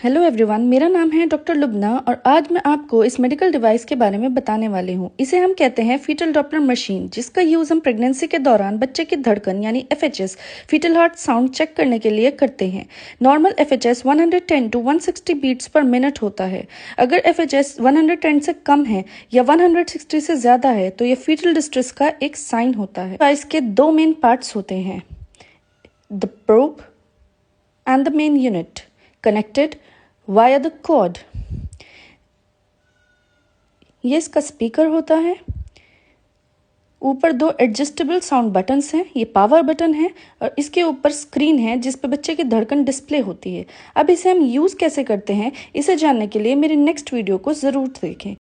Hello everyone, मेरा नाम है डॉक्टर लुबना और आज मैं आपको इस मेडिकल डिवाइस के बारे में बताने वाली हूँ। इसे हम कहते हैं फीटल डॉपलर मशीन, जिसका यूज़ हम प्रेगनेंसी के दौरान बच्चे की धड़कन यानी FHS foetal heart sound check करने के लिए करते हैं। Normal FHS 110 to 160 beats per minute होता है। अगर एफएचएस 110 से कम है या 160 से ज़्यादा है तो ये फीटल डिस्ट्रेस का एक साइन होता है। डिवाइस के दो मेन पार्ट्स होते हैं, the probe and the main unit connected via the cord। ये इसका स्पीकर होता है। ऊपर दो एडजस्टेबल साउंड बटन्स हैं, ये पावर बटन है और इसके ऊपर स्क्रीन है जिस पे बच्चे की धड़कन डिस्प्ले होती है। अब इसे हम यूज़ कैसे करते हैं, इसे जानने के लिए मेरी नेक्स्ट वीडियो को ज़रूर देखें।